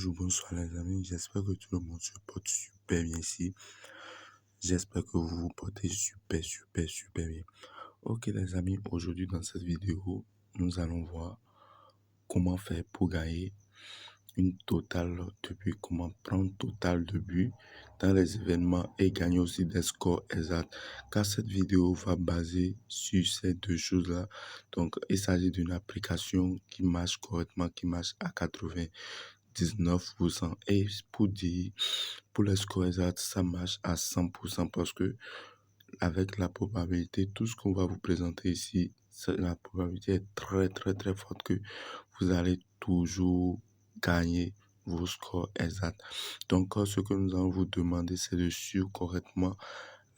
Bonjour, bonsoir les amis, j'espère que tout le monde se porte super bien ici. J'espère que vous vous portez super bien. Ok les amis, aujourd'hui dans cette vidéo, nous allons voir comment faire pour gagner une totale de buts, comment prendre total de buts dans les événements et gagner aussi des scores exacts. Car cette vidéo va baser sur ces deux choses-là. Donc il s'agit d'une application qui marche correctement, qui marche à 99%. Et pour les scores exacts, ça marche à 100% parce que avec la probabilité, tout ce qu'on va vous présenter ici, la probabilité est très forte que vous allez toujours gagner vos scores exacts. Donc, ce que nous allons vous demander, c'est de suivre correctement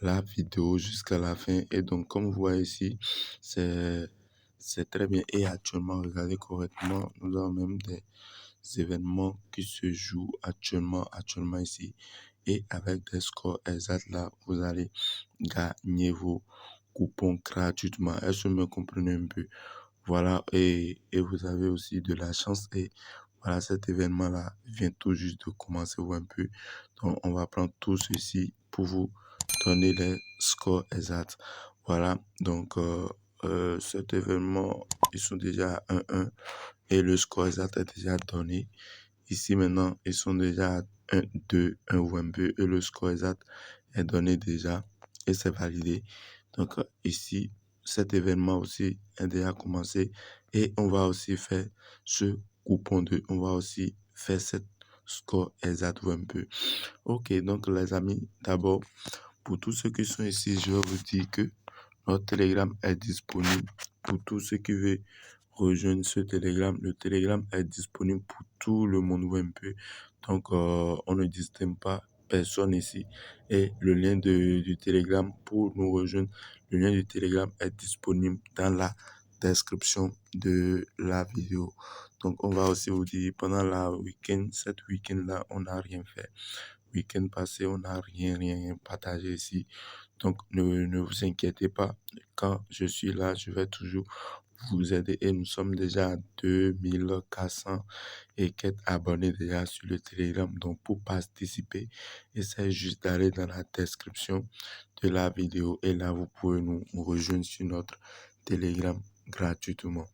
la vidéo jusqu'à la fin. Et donc, comme vous voyez ici, c'est très bien. Et actuellement, regardez correctement, nous avons même des événements qui se jouent actuellement ici. Et avec des scores exacts là, vous allez gagner vos coupons gratuitement. Est-ce que vous me comprenez un peu? Voilà, et vous avez aussi de la chance. Et voilà, cet événement-là vient tout juste de commencer un peu. Donc, on va prendre tout ceci pour vous donner les scores exacts. Voilà, donc cet événement, ils sont déjà à 1-1 et le score exact est déjà donné. Ici maintenant, ils sont déjà à 1-2, 1 ou un peu et le score exact est donné déjà et c'est validé. Donc ici, cet événement aussi est déjà commencé et on va aussi faire ce coupon on va aussi faire cette score exact ou un peu. Ok, donc les amis, d'abord, pour tous ceux qui sont ici, je vais vous dire que notre Telegram est disponible pour tous ceux qui veulent rejoindre ce Telegram. Le Telegram est disponible pour tout le monde ou un peu. Donc, on ne distingue pas personne ici. Et le lien du Telegram pour nous rejoindre, le lien du Telegram est disponible dans la description de la vidéo. Donc, on va aussi vous dire, pendant cette week-end-là, on n'a rien fait. Week-end passé, on n'a rien partagé ici. Donc, ne vous inquiétez pas. Quand je suis là, je vais toujours vous aider. Et nous sommes déjà à 2400 et quelques abonnés déjà sur le Telegram. Donc, pour participer, essayez juste d'aller dans la description de la vidéo. Et là, vous pouvez nous rejoindre sur notre Telegram gratuitement.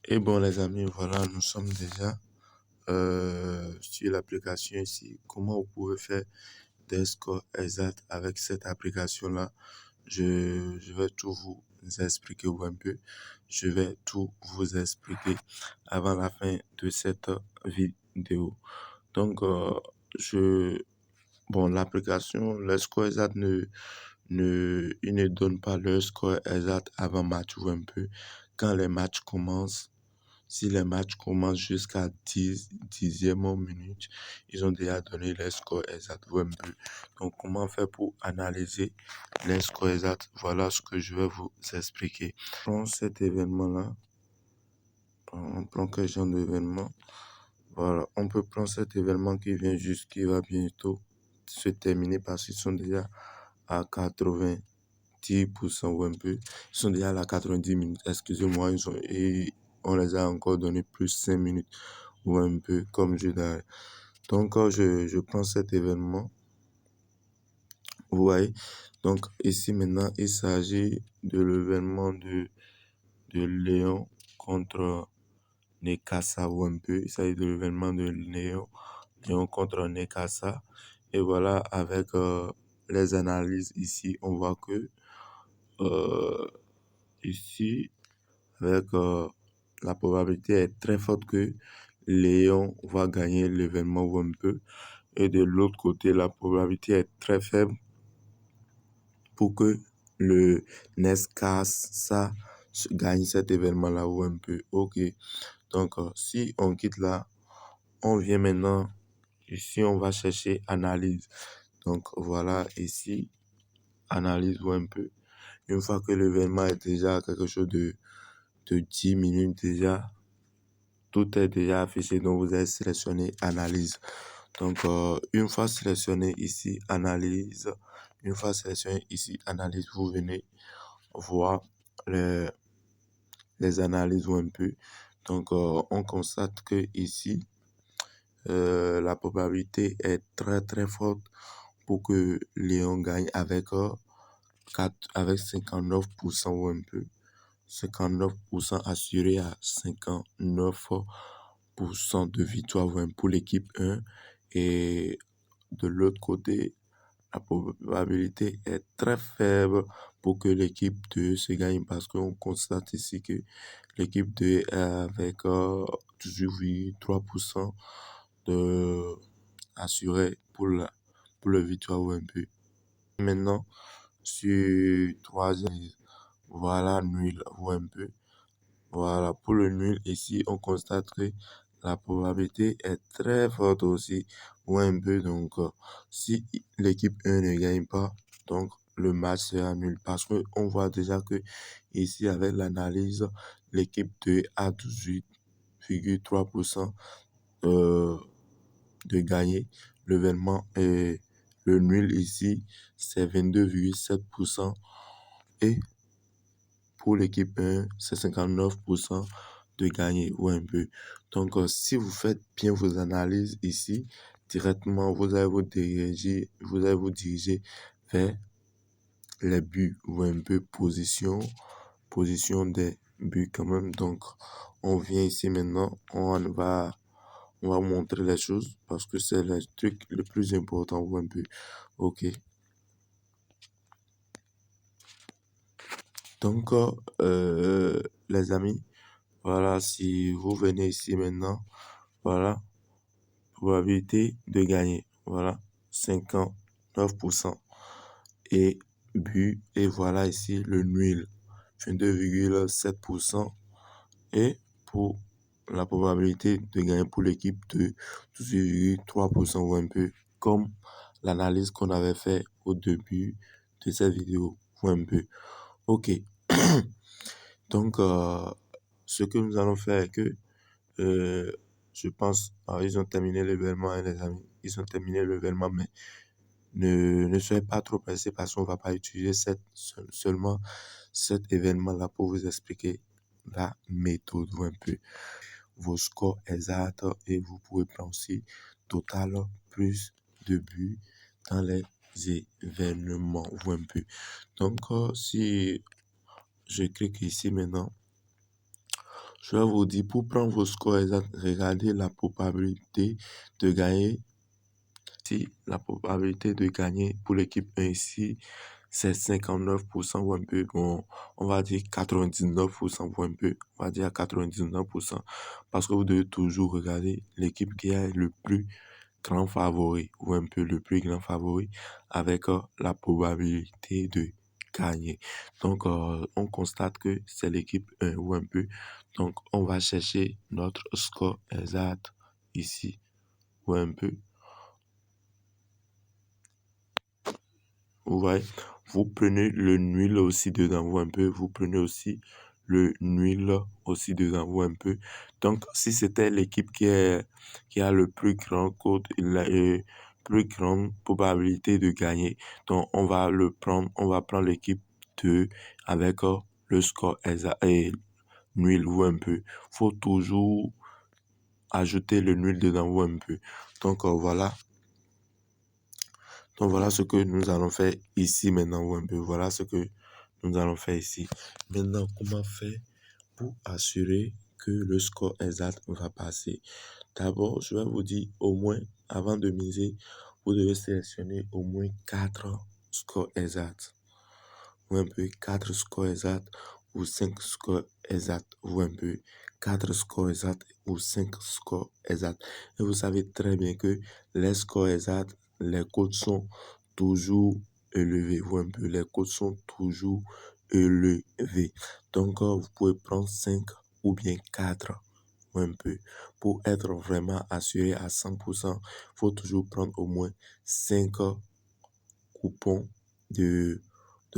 Et bon, les amis, voilà, nous sommes déjà sur l'application ici. Comment vous pouvez faire des scores exacts avec cette application-là? Je vais tout vous expliquer un peu. Je vais tout vous expliquer avant la fin de cette vidéo. Donc, l'application, le score exact il ne donne pas le score exact avant match ou un peu. Quand les matchs commencent, si les matchs commencent jusqu'à 10e minute, ils ont déjà donné les scores exacts. Donc, comment faire pour analyser les scores exacts? Voilà ce que je vais vous expliquer. Prends cet événement-là. On prend quel genre d'événement? Voilà, on peut prendre cet événement qui va bientôt se terminer parce qu'ils sont déjà à 90% ou un peu. Ils sont déjà à 90 minutes, excusez-moi, et on les a encore donné plus 5 minutes ou un peu comme jeu d'arrêt. Donc, je prends cet événement. Vous voyez, donc ici maintenant, il s'agit de l'événement de Léon contre Nekasa ou un peu. Il s'agit de l'événement de Léon contre Nekasa. Et voilà, avec les analyses ici, on voit que ici, avec la probabilité est très forte que Léon va gagner l'événement ou un peu. Et de l'autre côté, la probabilité est très faible pour que le Neskasa gagne cet événement-là ou un peu. Ok, donc si on quitte là, on vient maintenant, ici on va chercher analyse. Donc voilà, ici, analyse ou un peu. Une fois que l'événement est déjà quelque chose de 10 minutes déjà, tout est déjà affiché, donc vous allez sélectionner analyse. Donc, une fois sélectionné ici, analyse, vous venez voir les analyses ou un peu. Donc, on constate que ici, la probabilité est très très forte pour que Léon gagne avec 59% ou un peu. 59% assuré à 59% de victoire pour l'équipe 1. Et de l'autre côté, la probabilité est très faible pour que l'équipe 2 se gagne parce qu'on constate ici que l'équipe 2 est avec 18,3% de assuré pour le victoire ou un peu. Maintenant, sur troisième, voilà, nul ou un peu. Voilà, pour le nul, ici, on constate que la probabilité est très forte aussi, ou un peu. Donc, si l'équipe 1 ne gagne pas, donc le match sera nul. Parce qu'on voit déjà que ici, avec l'analyse, l'équipe 2 a 18,3% de gagner l'événement. Et le nul ici, c'est 22,7%. Et pour l'équipe 1, c'est 59% de gagner ou un peu. Donc, si vous faites bien vos analyses ici, directement, vous allez vous diriger vers les buts ou un peu position des buts quand même. Donc, on vient ici maintenant, on va montrer les choses parce que c'est le truc le plus important ou un peu. Ok. Donc, les amis, voilà, si vous venez ici maintenant, voilà, probabilité de gagner, voilà, 59%. Et but, et voilà ici le nul, 22,7%. Et pour la probabilité de gagner pour l'équipe de 18,3% ou un peu, comme l'analyse qu'on avait fait au début de cette vidéo, ou un peu. Ok. Donc, ce que nous allons faire est que, je pense, ils ont terminé l'événement, hein, les amis. Ils ont terminé l'événement, mais ne soyez pas trop pressés parce qu'on va pas utiliser seulement cet événement-là pour vous expliquer la méthode ou un peu vos scores exacts et vous pouvez prendre aussi total plus de buts dans les événements ou un peu. Donc, si je clique ici maintenant, je vais vous dire pour prendre vos scores exacts, regardez la probabilité de gagner. Si la probabilité de gagner pour l'équipe 1 ici, c'est 59% ou un peu. Bon, on va dire 99% ou un peu. On va dire 99%. Parce que vous devez toujours regarder l'équipe qui est le plus grand favori ou un peu le plus grand favori avec la probabilité de gagner. Donc, on constate que c'est l'équipe 1 ou un peu. Donc, on va chercher notre score exact ici ou un peu. Vous voyez, vous prenez le nul aussi dedans vous un peu. Vous prenez aussi le nul aussi dedans vous un peu. Donc, si c'était l'équipe qui a le plus grand code, la plus grande probabilité de gagner, donc on va prendre l'équipe 2 avec le score exact et nul ou un peu. Faut toujours ajouter le nul dedans ou un peu. Donc, voilà. Donc voilà ce que nous allons faire ici maintenant, ou un peu. Voilà ce que nous allons faire ici. Maintenant, comment faire pour assurer que le score exact va passer? D'abord, je vais vous dire au moins, avant de miser, vous devez sélectionner au moins 4 scores exacts. Ou un peu 4 scores exacts ou 5 scores exacts. Ou un peu 4 scores exacts ou 5 scores exacts. Et vous savez très bien que les scores exacts, les codes sont toujours élevés. Ou un peu, les codes sont toujours élevés. Donc, vous pouvez prendre 5 ou bien 4 ou un peu. Pour être vraiment assuré à 100%, il faut toujours prendre au moins 5 coupons de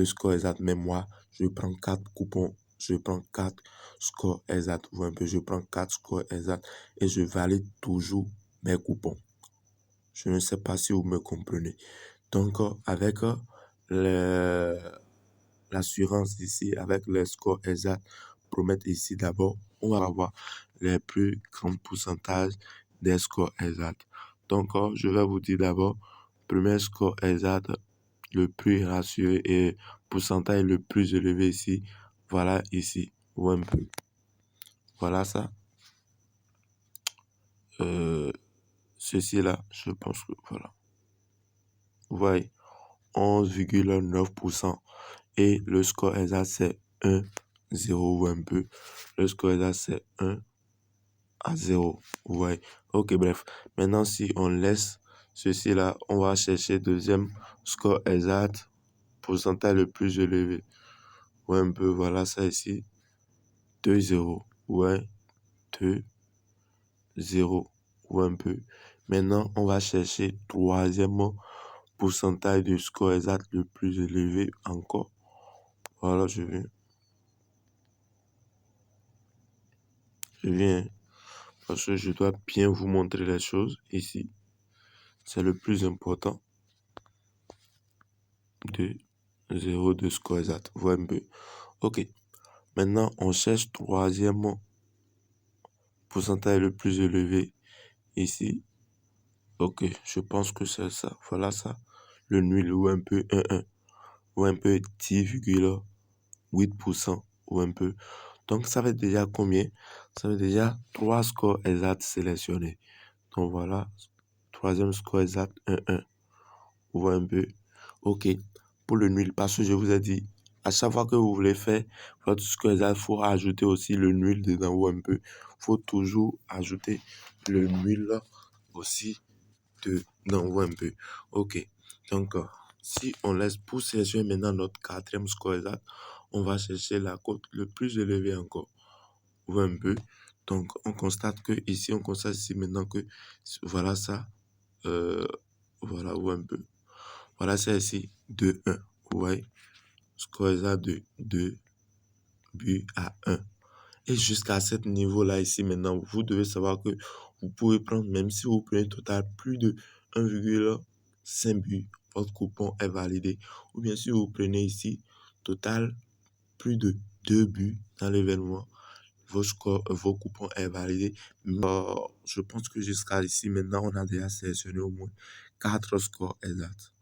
score exact. Mais moi, je prends 4 coupons. Je prends 4 scores exacts. Ou un peu, je prends 4 scores exacts et je valide toujours mes coupons. Je ne sais pas si vous me comprenez. Donc, avec l'assurance ici, avec les scores exacts, promettre ici d'abord, on va avoir les plus grands pourcentages des scores exacts. Donc, je vais vous dire d'abord, premier score exact, le plus rassuré et pourcentage le plus élevé ici. Voilà ici, ou un peu. Voilà ça. Ceci là, je pense que voilà. Vous voyez, 11,9%. Et le score exact, c'est 1-0 ou un peu. Le score exact, c'est 1-0. Vous voyez. Ok, bref. Maintenant, si on laisse ceci là, on va chercher deuxième score exact, pourcentage le plus élevé. Ou un peu, voilà ça ici. 2-0. Ouais, 2-0. Ou un peu. Maintenant, on va chercher troisième pourcentage du score exact le plus élevé encore. Voilà, je viens. Parce que je dois bien vous montrer les choses ici. C'est le plus important. 2-0 de score exact. Voilà un peu. Ok. Maintenant, on cherche troisième pourcentage le plus élevé ici. Ok, je pense que c'est ça. Voilà ça. Le nul ou un peu 1-1. Ou un peu 10,8%. Ou un peu. Donc, ça fait déjà combien? Ça fait déjà 3 scores exacts sélectionnés. Donc, voilà. Troisième score exact 1-1. Vous voyez un peu. Ok. Pour le nul, parce que je vous ai dit, à chaque fois que vous voulez faire votre score exact, il faut ajouter aussi le nul dedans ou un peu. Il faut toujours ajouter le nul aussi dedans ou un peu. Ok. Donc, si on laisse pour sélectionner maintenant notre quatrième score exact, on va chercher la cote le plus élevée encore. Ou un peu. Donc, on constate que ici, on constate ici maintenant que voilà ça. Voilà, ou un peu. Voilà, c'est ici 2-1. Vous voyez, score exact de 2-1. Et jusqu'à ce niveau-là, ici, maintenant, vous devez savoir que vous pouvez prendre, même si vous prenez total plus de 1,5 but, votre coupon est validé. Ou bien si vous prenez ici, total plus de 2 buts dans l'événement, vos coupons est validé. Je pense que jusqu'à ici, maintenant, on a déjà sélectionné au moins 4 scores exacts.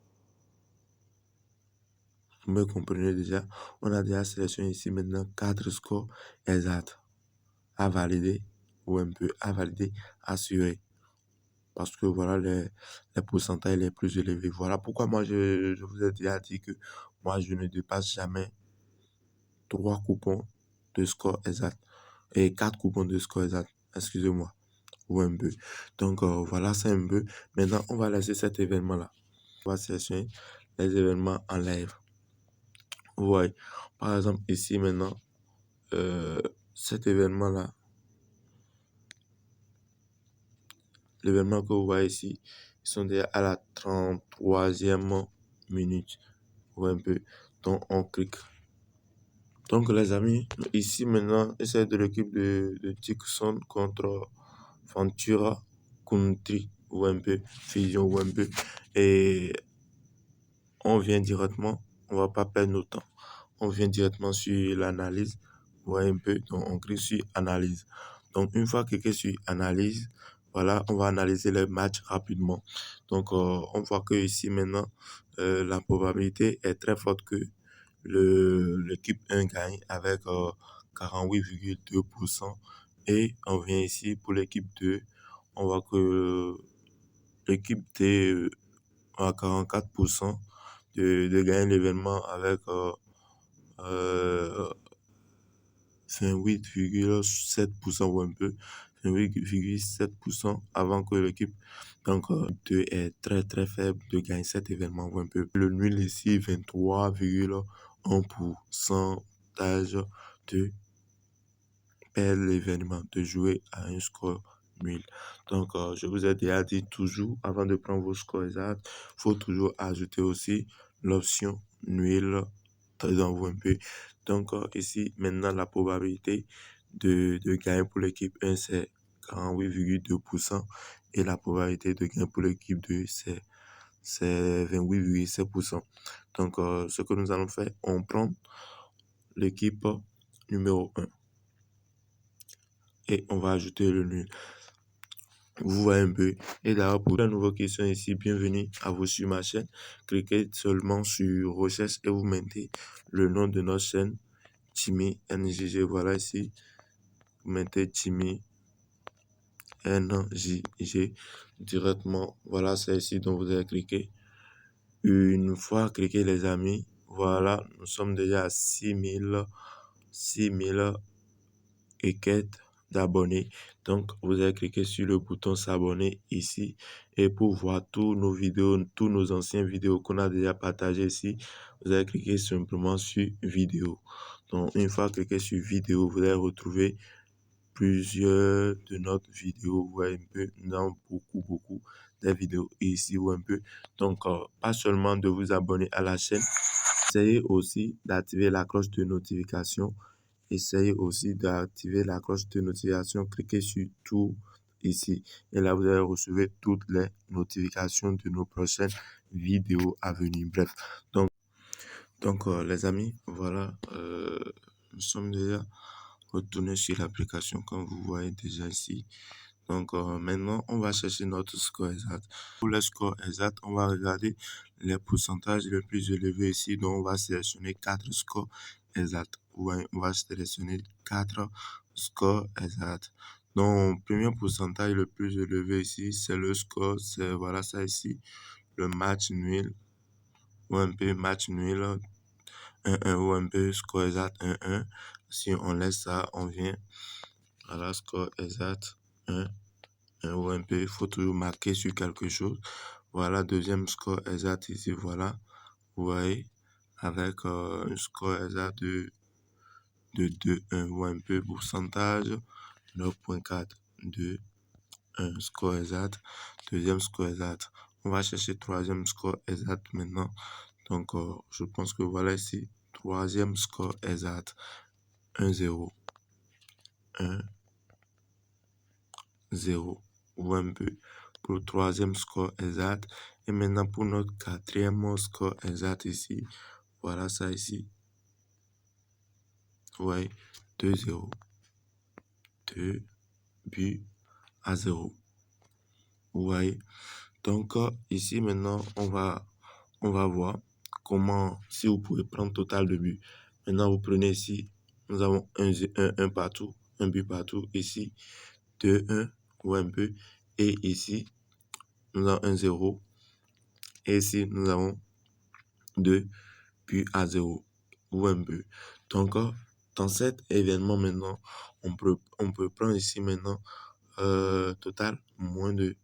Vous me comprenez déjà? On a déjà sélectionné ici maintenant 4 scores exacts à valider ou un peu à valider, assuré. Parce que voilà les pourcentages les plus élevés. Voilà pourquoi moi je vous ai déjà dit que moi je ne dépasse jamais 3 coupons de score exact et 4 coupons de score exact. Excusez-moi. Ou un peu. Donc voilà, c'est un peu. Maintenant, on va laisser cet événement-là. On va sélectionner les événements en live. Vous voyez, par exemple, ici maintenant, cet événement-là, l'événement que vous voyez ici, ils sont déjà à la 33e minute. Vous voyez un peu. Donc, on clique. Donc, les amis, ici maintenant, c'est de l'équipe de Dixon contre Ventura Country. Ou un peu, Fusion ou un peu. Et on vient directement, on va pas perdre notre temps. On vient directement sur l'analyse. Vous voyez un peu, donc on clique sur analyse. Donc une fois que clique sur analyse, voilà, on va analyser les matchs rapidement. Donc on voit que ici maintenant, la probabilité est très forte que l'équipe 1 gagne avec 48,2%. Et on vient ici pour l'équipe 2, on voit que l'équipe D a 44% de gagner l'événement avec 28,7% ou un peu, 28,7% avant que l'équipe donc 2 est très très faible de gagner cet événement ou un peu. Le nul ici, 23,1% de perdre l'événement, de jouer à un score nul. Donc, je vous ai déjà dit toujours, avant de prendre vos scores exacts, il faut toujours ajouter aussi l'option nul dans vos MP. Donc, ici, maintenant, la probabilité de gagner pour l'équipe 1, c'est 48,2%. Et la probabilité de gagner pour l'équipe 2, c'est 28,7%. Donc, ce que nous allons faire, on prend l'équipe numéro 1 et on va ajouter le nul. Vous voyez un peu. Et d'ailleurs, pour de nouvelles questions ici, bienvenue à vous sur ma chaîne. Cliquez seulement sur recherche et vous mettez le nom de notre chaîne, Jimmy NJG. Voilà ici. Vous mettez Jimmy NJG directement. Voilà, c'est ici dont vous allez cliquer. Une fois cliqué, les amis, voilà, nous sommes déjà à 6000 et quelques d'abonnés. Donc, vous allez cliquer sur le bouton s'abonner ici. Et pour voir tous nos vidéos, tous nos anciennes vidéos qu'on a déjà partagées ici, vous allez cliquer simplement sur vidéo. Donc, une fois cliqué sur vidéo, vous allez retrouver plusieurs de notre vidéo. Vous voyez un peu, nous avons beaucoup des vidéos ici ou un peu. Donc, pas seulement de vous abonner à la chaîne, essayez aussi d'activer la cloche de notification. Essayez aussi d'activer la cloche de notification. Cliquez sur tout ici. Et là, vous allez recevoir toutes les notifications de nos prochaines vidéos à venir. Bref. Donc les amis, voilà. Nous sommes déjà retournés sur l'application comme vous voyez déjà ici. Donc maintenant, on va chercher notre score exact. Pour le score exact, on va regarder les pourcentages les plus élevés ici. Donc on va sélectionner 4 scores exacts. Ouais, on va sélectionner 4 scores exacts. Donc, premier pourcentage le plus élevé ici, c'est le score. C'est voilà ça ici. Le match nul. Ou un peu match nul. 1-1 ou un peu score exact 1-1. Si on laisse ça, on vient. Voilà, score exact 1. Ou un peu, il faut toujours marquer sur quelque chose. Voilà, deuxième score exact ici, voilà. Vous voyez, avec un score exact de 2-1 ou un peu, pourcentage 9.4, 2, 1, score exact. Deuxième score exact. On va chercher troisième score exact maintenant. Donc, je pense que voilà ici, troisième score exact. 1-0, 1-0 ou un peu pour le troisième score exact. Et maintenant pour notre quatrième score exact ici, voilà ça ici. Ouais, 2-0. 2 buts à 0. Vous voyez. Donc ici maintenant on va voir comment, si vous pouvez prendre total de buts. Maintenant vous prenez ici, nous avons un partout, un but partout. Ici 2-1 ou un peu. Et ici nous avons 1-0. Et ici, nous avons 2 buts à 0 ou un but. Donc, dans cet événement maintenant, on peut prendre ici maintenant total moins de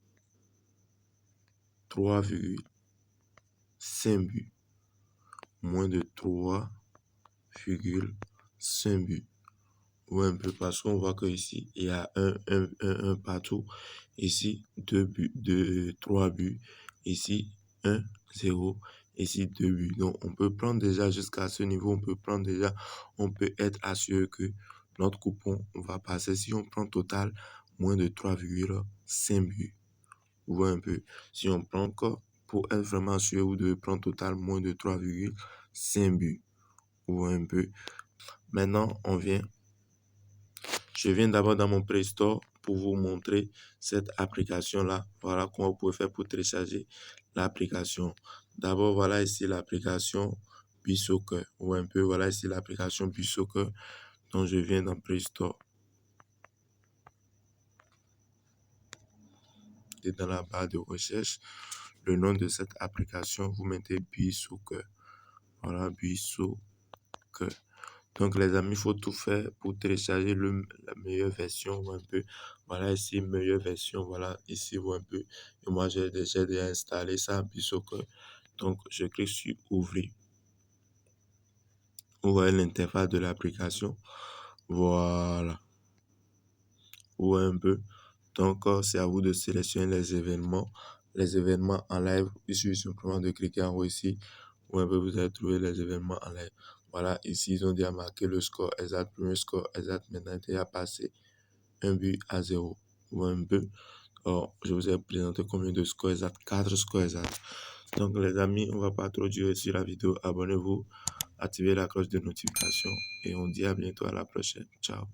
3,5 buts. Moins de 3,5 buts. Ou un peu parce qu'on voit que ici il y a un partout. Ici, 2 buts, 3 buts. Ici, 1-0. Ici, 2 buts. Donc, on peut prendre déjà jusqu'à ce niveau. On peut être assuré que notre coupon va passer. Si on prend total moins de 3,5 buts. Ou un peu. Si on prend encore, pour être vraiment assuré, vous devez prendre total moins de 3,5 buts. Ou un peu. Maintenant, je viens d'abord dans mon Play Store pour vous montrer cette application-là. Voilà comment vous pouvez faire pour télécharger l'application. D'abord, voilà ici l'application BeSoccer. Ou un peu, voilà ici l'application BeSoccer. Donc, je viens dans Play Store. Et dans la barre de recherche, le nom de cette application, vous mettez BeSoccer. Voilà, BeSoccer. Donc les amis, il faut tout faire pour télécharger la meilleure version ou un peu. Voilà ici, meilleure version. Voilà ici, ou un peu. Et moi, j'ai déjà installé ça, BeSoccer. Donc, je clique sur ouvrir. Vous voyez l'interface de l'application. Voilà. Ou un peu. Donc, c'est à vous de sélectionner les événements. Les événements en live. Il suffit simplement de cliquer en haut ici. Ou un peu, vous allez trouver les événements en live. Voilà, ici, ils ont déjà marqué le score exact. Premier score exact, maintenant, il a passé 1 but à 0. Ou un peu. Alors, je vous ai présenté combien de scores exacts? 4 scores exacts. Donc, les amis, on va pas trop durer sur la vidéo. Abonnez-vous, activez la cloche de notification et on dit à bientôt à la prochaine. Ciao.